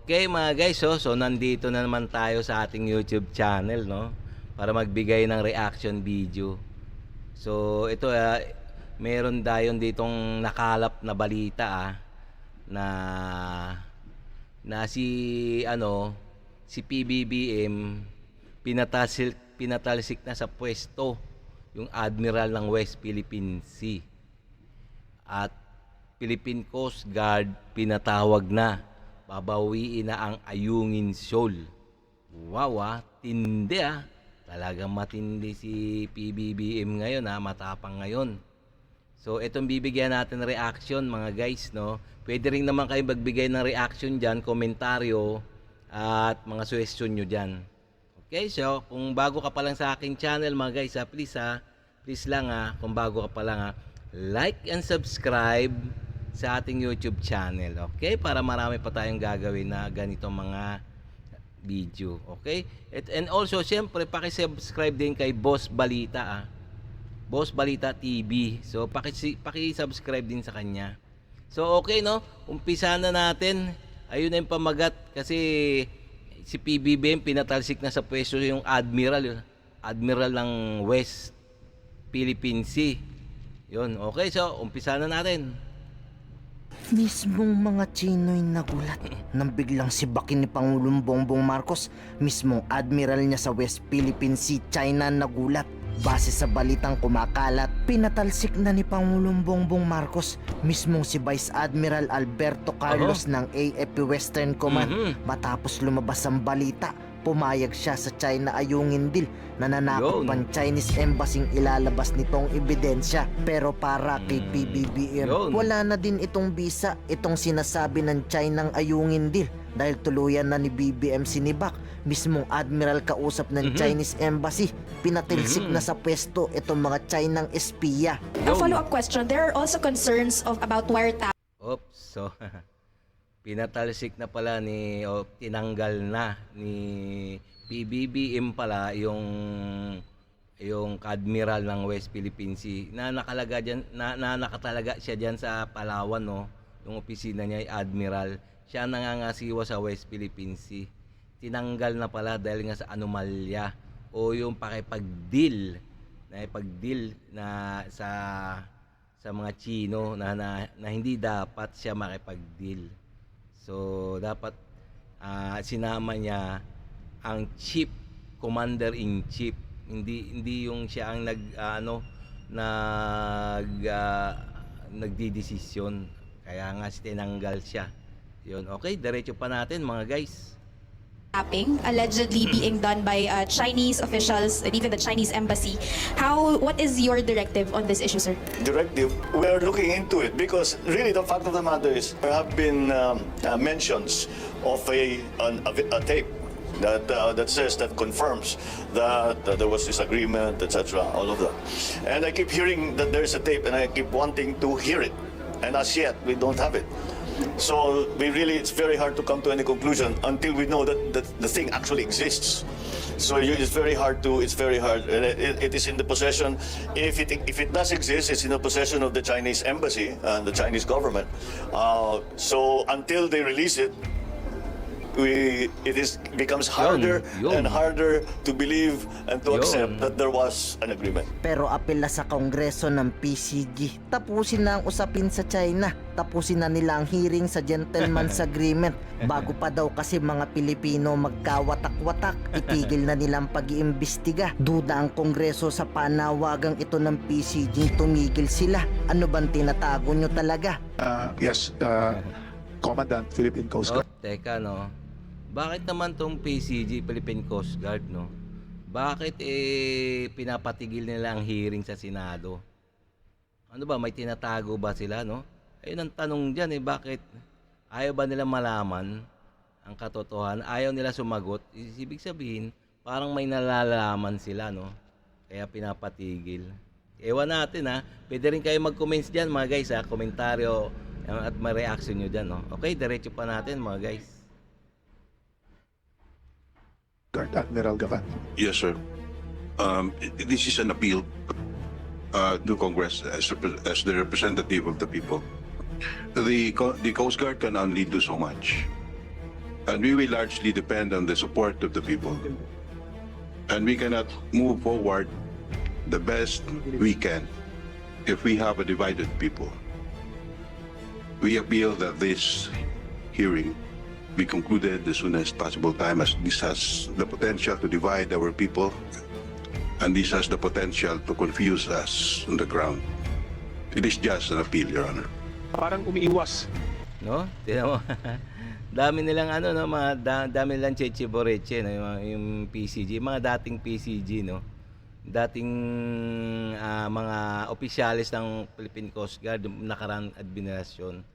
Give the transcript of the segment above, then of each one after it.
Okay mga guys, so nandito na naman tayo sa ating YouTube channel, no? Para magbigay ng reaction video. So ito meron dayon ditong nakalap na balita na si PBBM pinatalsik na sa pwesto yung Admiral ng West Philippine Sea. At Philippine Coast Guard pinatawag na, babawiin na ang Ayungin Shoal. Wow, tindi Talagang matindi si PBBM ngayon, matapang ngayon. So itong bibigyan natin reaction mga guys, no? Pwede rin naman kayo magbigay ng reaction dyan, komentaryo at mga suggestion nyo dyan. Okay, so kung bago ka pa lang sa aking channel mga guys, please lang kung bago ka pa lang like and subscribe sa ating YouTube channel, okay? Para marami pa tayong gagawin na ganitong mga video, okay? And also, syempre, paki-subscribe din kay Boss Balita, Boss Balita TV. So, paki-subscribe din sa kanya. So, okay, no? Umpisa na natin. Ayun na yung pamagat kasi si PBBM pinatalsik na sa pwesto yung Admiral ng West Philippine Sea. Yun, okay, so umpisa na natin. Mismong mga Chino'y nagulat nang biglang sibakin ni Pangulong Bongbong Marcos. Mismong admiral niya sa West Philippine Sea, China, nagulat. Base sa balitang kumakalat, pinatalsik na ni Pangulong Bongbong Marcos mismong si Vice Admiral Alberto Carlos ng AFP Western Command. Matapos lumabas ang balita, pumayag siya sa China Ayungin Deal na nanakot pang Chinese Embassy ilalabas nitong ebidensya. Pero para kay PBBM, wala na din itong bisa, itong sinasabi ng China Ayungin Deal dahil tuluyan na ni BBM sinibak. Mismong admiral kausap ng Chinese Embassy, pinatilsik na sa pwesto itong mga Chinang espiya. A follow-up question, there are also concerns about wiretap. Oops, so pinatalsik na pala tinanggal na ni PBBM pala yung admiral ng West Philippine Sea na nakatalaga siya diyan sa Palawan, no? Yung opisina niya ay admiral, siya nangangasiwa sa West Philippine Sea. Tinanggal na pala dahil nga sa anomalya o yung pakipag-deal na sa mga Chino na hindi dapat siya makipag-deal. So dapat sinama niya ang chief commander-in-chief, hindi yung siya ang nagdidesisyon. Kaya nga tinanggal siya. Yun, okay, diretso pa natin mga guys. Allegedly being done by Chinese officials and even the Chinese embassy. What is your directive on this issue, sir? Directive, we're looking into it because really the fact of the matter is there have been mentions of a tape that says, that confirms that there was this agreement, etc., all of that. And I keep hearing that there's a tape and I keep wanting to hear it, and as yet we don't have it. So it's very hard to come to any conclusion until we know that the thing actually exists. So it's very hard. And it is in the possession, if it does exist, it's in the possession of the Chinese embassy and the Chinese government. So until they release it, it becomes harder and harder to believe and to accept that there was an agreement. Pero apela sa Kongreso ng PCG, tapusin na ang usapin sa China. Tapusin na nila ang hearing sa Gentleman's Agreement. Bago pa daw kasi mga Pilipino magkawatak-watak, itigil na nilang pag-iimbestiga. Duda ang Kongreso sa panawagang ito ng PCG, tumigil sila. Ano bang tinatago nyo talaga? Yes, Commandant, Philippine Coast Guard. Teka, no? Bakit naman tong PCG, Philippine Coast Guard, no? Bakit pinapatigil nila ang hearing sa Senado? Ano ba, may tinatago ba sila, no? Ayun ang tanong dyan, bakit ayaw ba nila malaman ang katotohanan? Ayaw nila sumagot? Ibig sabihin, parang may nalalaman sila, no? Kaya pinapatigil. Ewan natin, Pwede rin kayo mag-comments dyan, mga guys, komentaryo at may reaction nyo dyan, no? Okay, diretso pa natin, mga guys. Admiral Gavan. Yes, sir. This is an appeal to Congress as the representative of the people. The Coast Guard can only do so much. And we will largely depend on the support of the people. And we cannot move forward the best we can if we have a divided people. We appeal that this hearing be concluded as soon as possible time, as this has the potential to divide our people, and this has the potential to confuse us on the ground. It is just an appeal, Your Honor. Parang umiiwas. No? Tingnan mo. Dami nilang ano no, dami nilang Cheche Boreche no, yung PCG, mga dating PCG no. Dating mga opisyalis ng Philippine Coast Guard nakarang administrasyon.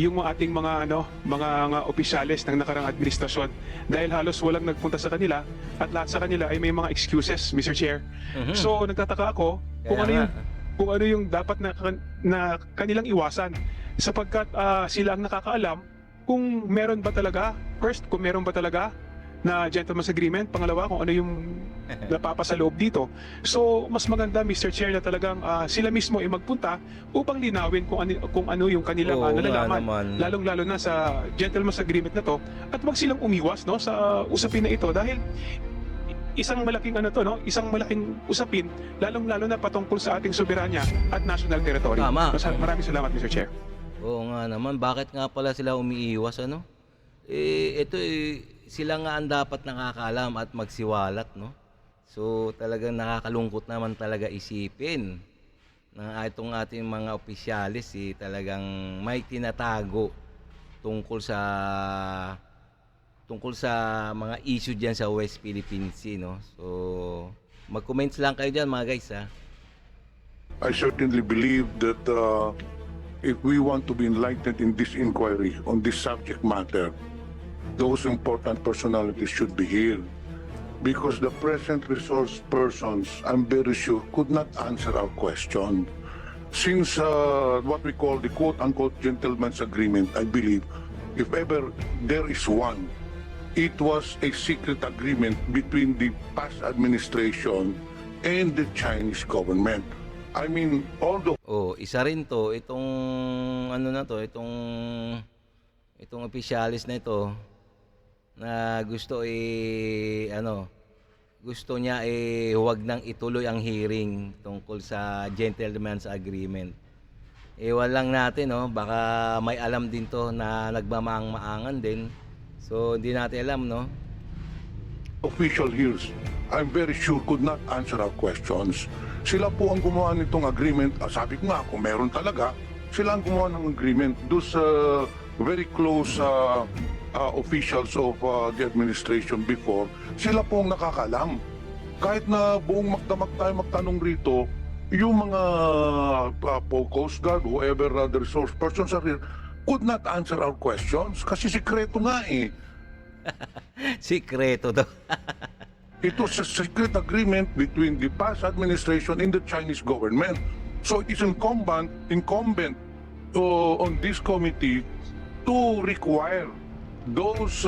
Yung ating mga opisyalis ng nakarang administrasyon, dahil halos walang nagpunta sa kanila at lahat sa kanila ay may mga excuses, Mr. Chair. So nagtataka ako kung ano yung dapat na kanilang iwasan, sapagkat sila ang nakakaalam kung meron ba talaga, kung meron ba talaga na gentleman's agreement, pangalawa kung ano yung napapasaloob dito. So mas maganda, Mr. Chair, na talagang sila mismo ay magpunta upang linawin kung ano yung kanilang Oo nga nalalaman, naman. lalong-lalo na sa gentleman's agreement na to, at wag silang umiwas no sa usapin na ito, dahil isang malaking isang malaking usapin, lalong-lalo na patungkol sa ating soberanya at national territory. Tama. Maraming salamat, Mr. Chair. Oo nga naman, bakit nga pala sila umiiwas ano? Sila nga ang dapat nakakaalam at magsiwalat, no? So talagang nakakalungkot naman talaga isipin na itong ating mga opisyalis talagang may tinatago tungkol sa mga issue diyan sa West Philippine Sea, no? So mag-comments lang kayo diyan, mga guys, ha. I certainly believe that if we want to be enlightened in this inquiry on this subject matter, those important personalities should be here. Because the present resource persons, I'm very sure, could not answer our question. Since what we call the quote-unquote gentleman's agreement, I believe, if ever there is one, it was a secret agreement between the past administration and the Chinese government. I mean, although Isa rin to, itong opisyalis na ito na gusto gusto niya huwag nang ituloy ang hearing tungkol sa gentleman's agreement. Ewan lang natin, no, baka may alam din to na nagmamaang-maangan din. So hindi natin alam, no. official here, I'm very sure could not answer our questions. Sila po ang gumawa nitong agreement. Sabi ko nga, kung meron talaga, sila ang gumawa ng agreement. Those very close officials of the administration before, sila po ang nakakalam. Kahit na buong magdamag tayo magtanong rito, yung mga Coast Guard, whoever the resource persons are here, could not answer our questions kasi sikreto nga eh. Sikreto to. It was a secret agreement between the past administration and the Chinese government. So it is incumbent on this committee to require those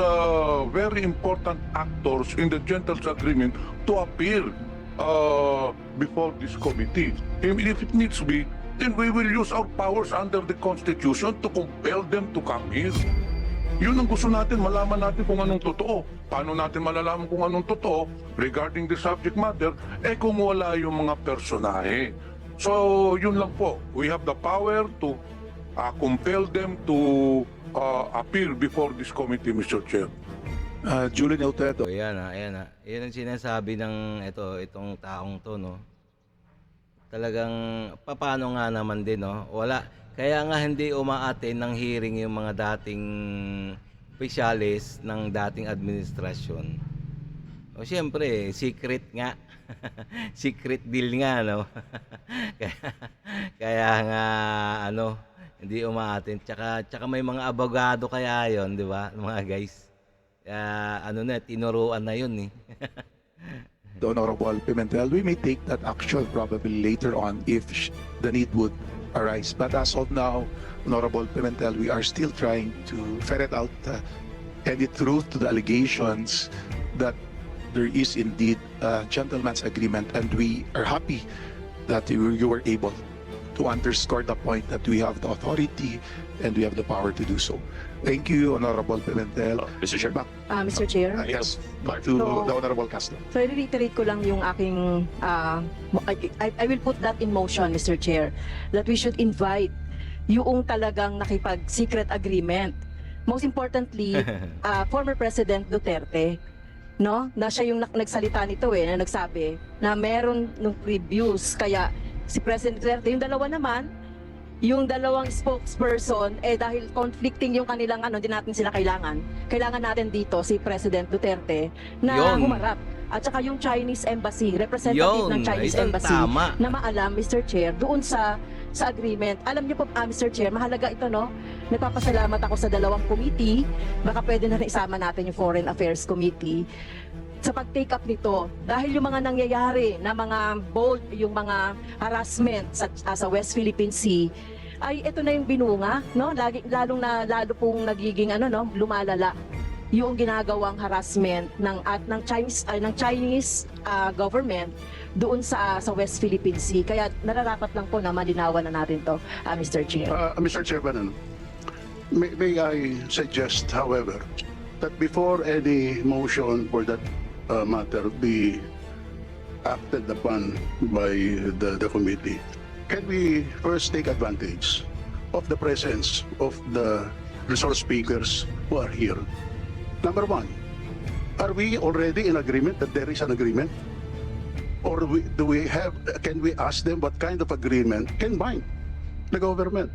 very important actors in the gentleman's agreement to appear before this committee. And if it needs to be, then we will use our powers under the Constitution to compel them to come here. Yun ang gusto natin, malaman natin kung anong totoo. Paano natin malalaman kung anong totoo regarding the subject matter? Kung wala yung mga personahe. So, yun lang po. We have the power to compel them to appear before this committee, Mr. Chair. Julie Neutreto. So, ayan ha. Yan ang sinasabi ng itong taong to, no. Talagang paano nga naman din, no. Kaya nga hindi umaattend ng hearing yung mga dating opisyalis ng dating administrasyon. O siyempre, secret nga. Secret deal nga, no. kaya nga hindi umaattend. Tsaka may mga abogado kaya yon, di ba, mga guys? Tinuruan na yun eh. The Honorable Pimentel, we may take that action probably later on if the need would arise. But as of now, Honorable Pimentel, we are still trying to ferret out any truth to the allegations that there is indeed a gentleman's agreement, and we are happy that you were able to underscore the point that we have the authority and we have the power to do so. Thank you, Honorable Pimentel. Mr. Chair. Back, Mr. Chair. yes, back to So- the Honorable Castro. So i-reiterate ko lang yung aking, I will put that in motion, Mr. Chair, that we should invite yung talagang nakipag-secret agreement. Most importantly, former President Duterte, no? Na siya yung nagsalita nito na nagsabi na meron nung previews. Kaya si President Duterte, yung dalawa naman, yung dalawang spokesperson, dahil conflicting yung kanilang hindi natin sila kailangan. Kailangan natin dito si President Duterte na Yun. humarap. At saka yung Chinese Embassy, representative ng Chinese ito Embassy, tama. na maalam, Mr. Chair, doon sa agreement. Alam niyo po, Mr. Chair, mahalaga ito, no? Nagpapasalamat ako sa dalawang committee. Baka pwede na isama natin yung Foreign Affairs Committee sa pag-take up nito. Dahil yung mga nangyayari na mga bold, yung mga harassment sa West Philippine Sea, ay ito na yung binunga, no? Lalo pong nagiging lumalala yung ginagawang harassment ng Chinese government doon sa West Philippine Sea. Kaya nararapat lang po na malinawan na natin to, Mr. Chair. Mr. Chairman, may I suggest, however, that before any motion for that matter be acted upon by the committee, can we first take advantage of the presence of the resource speakers who are here? Number one, are we already in agreement that there is an agreement? Or can we ask them what kind of agreement can bind the government?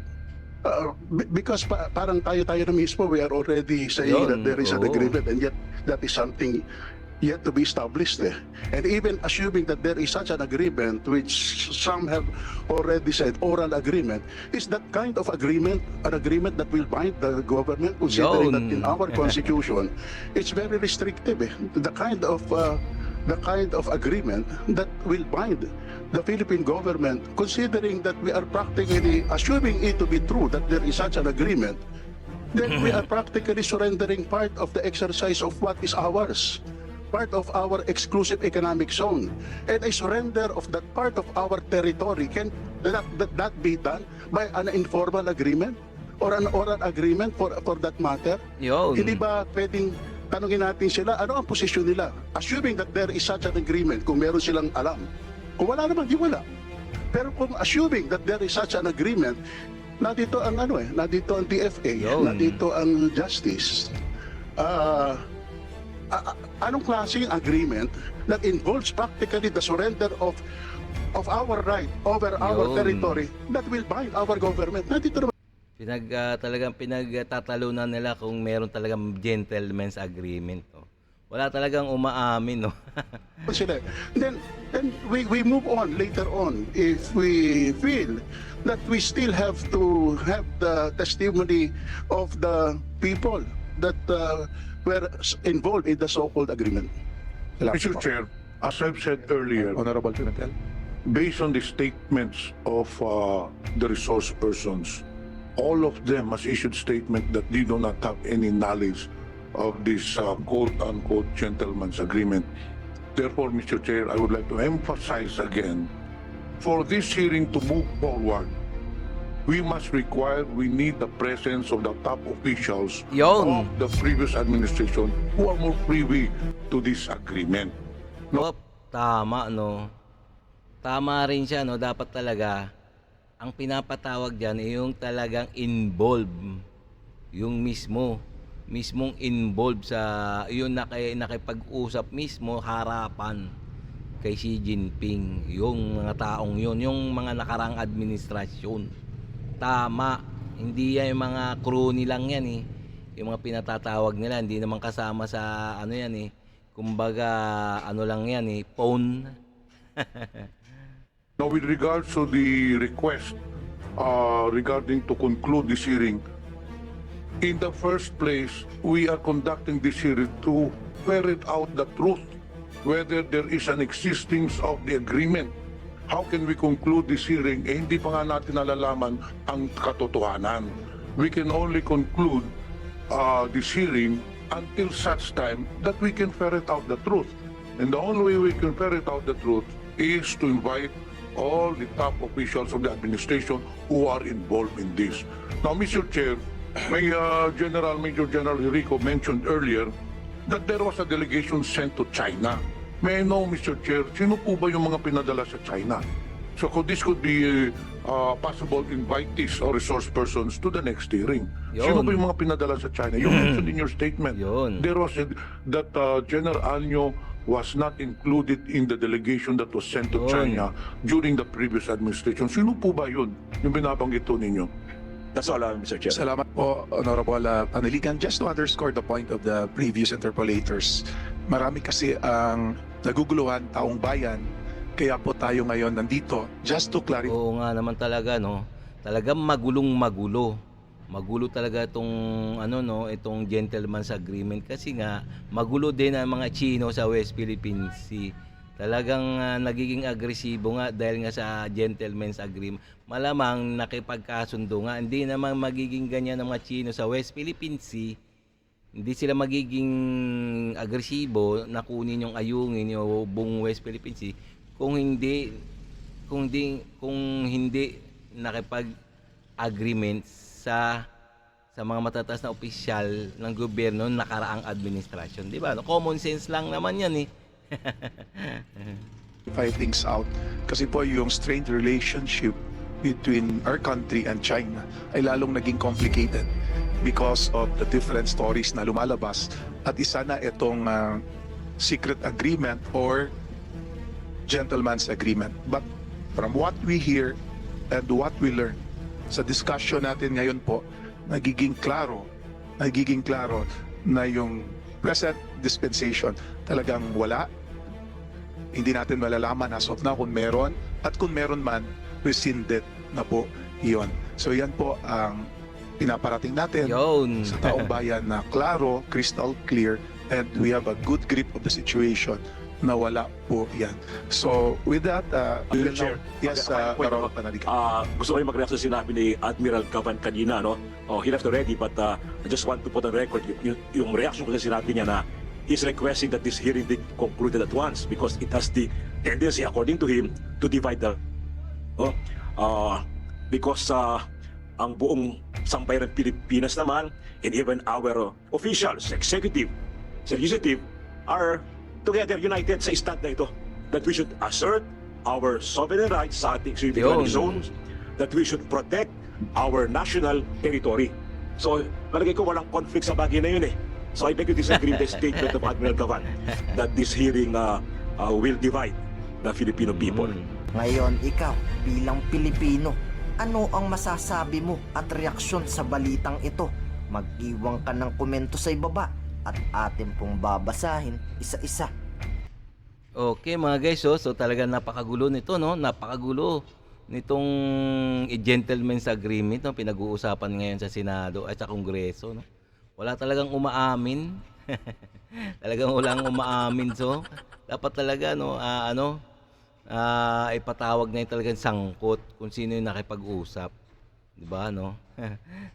Because parang tayo na mismo, we are already saying Yun, that there is an oo. agreement, and yet that is something yet to be established. And even assuming that there is such an agreement, which some have already said oral agreement, is that kind of agreement an agreement that will bind the government, considering that in our constitution it's very restrictive. The kind of agreement that will bind the Philippine government, considering that we are practically assuming it to be true that there is such an agreement, then we are practically surrendering part of the exercise of what is ours, part of our exclusive economic zone. And a surrender of that part of our territory, can that be done by an informal agreement or an oral agreement for that matter? Yun. Hindi ba pwedeng tanungin natin sila, ano ang posisyon nila? Assuming that there is such an agreement, kung meron silang alam. Kung wala naman, di wala. Pero kung assuming that there is such an agreement, nandito ang nandito ang TFA, Yun. nandito ang Justice. Anong klaseng agreement that involves practically the surrender of our right over our Yun. territory that will bind our government? Nandito naman Talagang pinagtatalunan nila kung meron talagang gentleman's agreement. No? Wala talagang umaamin. No? sila. Then we move on later on if we feel that we still have to have the testimony of the people that were involved in the so-called agreement. Mr. Chair, as I've said earlier, Honorable Pimentel. based on the statements of the resource persons, all of them has issued statement that they do not have any knowledge of this quote-unquote gentleman's agreement. Therefore, Mr. Chair, I would like to emphasize again, for this hearing to move forward, we need the presence of the top officials Yun. of the previous administration who are more privy to this agreement. Op, tama, no? Tama rin siya, no? Dapat talaga, ang pinapatawag dyan ay yung talagang involved. Yung mismong involved sa, yung nakipag-usap mismo, harapan kay Xi Jinping. Yung mga taong yun, yung mga nakarang administrasyon. Tama. Hindi yan yung mga crony lang yan eh. Yung mga pinatatawag nila, hindi naman kasama sa ano yan eh. Kumbaga, ano lang yan eh, phone. Now, with regards to the request regarding to conclude this hearing, in the first place, we are conducting this hearing to ferret out the truth, whether there is an existence of the agreement. How can we conclude this hearing? Hindi pa nga natin nalalaman ang katotohanan. We can only conclude this hearing until such time that we can ferret out the truth. And the only way we can ferret out the truth is to invite all the top officials of the administration who are involved in this. Now, Mr. Chair, may Major General Rico mentioned earlier that there was a delegation sent to China. May I know, Mr. Chair, sino po ba yung mga pinadala sa China? So this could be possible invitees or resource persons to the next hearing. Sino Yun. ba yung mga pinadala sa China? You mentioned in your statement. Yun. There was that General Anyo was not included in the delegation that was sent to Yun. China during the previous administration. Sino po ba yun? Yung binabanggit po ninyo? That's all, Mr. Chair. Salamat po, Honorable Panaligan. Just to underscore the point of the previous interpollators, marami kasi ang naguguluhan taong bayan, kaya po tayo ngayon nandito just to clarify. Oo nga naman talaga, no. Talagang magulong-magulo. Magulo talaga itong itong gentleman's agreement kasi nga magulo din ang mga Chino sa West Philippine Sea. Talagang nagiging agresibo nga dahil nga sa gentleman's agreement. Malamang nakipagkasundo nga. Hindi naman magiging ganyan ang mga Chino sa West Philippine Sea. Hindi sila magiging agresibo na kunin yung ayungin yung buong West Philippine Sea kung hindi nakipag-agreement sa mga matataas na opisyal ng gobyerno ng nakaraang administrasyon, di ba? No? Common sense lang naman 'yan eh. Things out. Kasi po yung strained relationship between our country and China ay lalong naging complicated because of the different stories na lumalabas at isa na itong secret agreement or gentleman's agreement. But from what we hear and what we learn sa discussion natin ngayon po, nagiging klaro na yung present dispensation talagang wala. Hindi natin malalaman as of now kung meron at kung meron man, rescinded na po iyon. So yan po ang pinaparating natin Yun. sa taong bayan na klaro, crystal clear, and we have a good grip of the situation na wala po yan. So with that, we will now, yes, Honorable Panaligan. Gusto ko yung mag-react sa sinabi ni Admiral Cavan kanina, no? Oh, he left already, but I just want to put on record yung reaction ko sa sinabi niya na he's requesting that this hearing be concluded at once because it has the tendency, according to him, to divide the... because ang buong sambayan ng Pilipinas naman and even our officials, executive, legislative, are together united sa stand na ito that we should assert our sovereign rights sa ating significant zones, that we should protect our national territory. So, palagay ko walang conflict sa bagay na yun eh. So I beg to disagree with the statement of Admiral Cavan that this hearing will divide the Filipino people. Ngayon, ikaw, bilang Pilipino, ano ang masasabi mo at reaksyon sa balitang ito? Mag-iwan ka ng komento sa ibaba at atin pong babasahin isa-isa. Okay mga guys, so talagang napakagulo nito, no? Napakagulo nitong gentleman's agreement, no? Pinag-uusapan ngayon sa Senado at sa Kongreso, no? Wala talagang umaamin. Talagang walang umaamin, so dapat talaga ipatawag na yung talagang sangkot kung sino yung nakipag-usap. Di ba, no?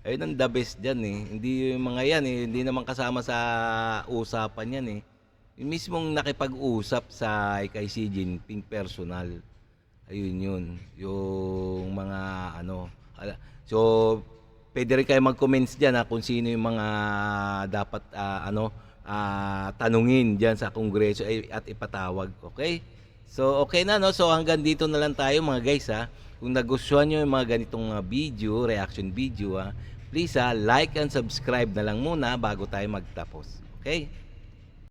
Ayun ang the best dyan eh. Hindi yung mga yan eh. Hindi naman kasama sa usapan yan eh. Yung mismong nakipag-usap sa kay Xi Jinping personal. Ayun yun. Yung mga So, pwede rin kayo mag-comments dyan kung sino yung mga dapat tanungin dyan sa Kongreso at ipatawag. Okay? So, okay na, no? So, hanggang dito na lang tayo mga guys, Kung nagustuhan nyo yung mga ganitong video, reaction video, please like and subscribe na lang muna bago tayo magtapos. Okay?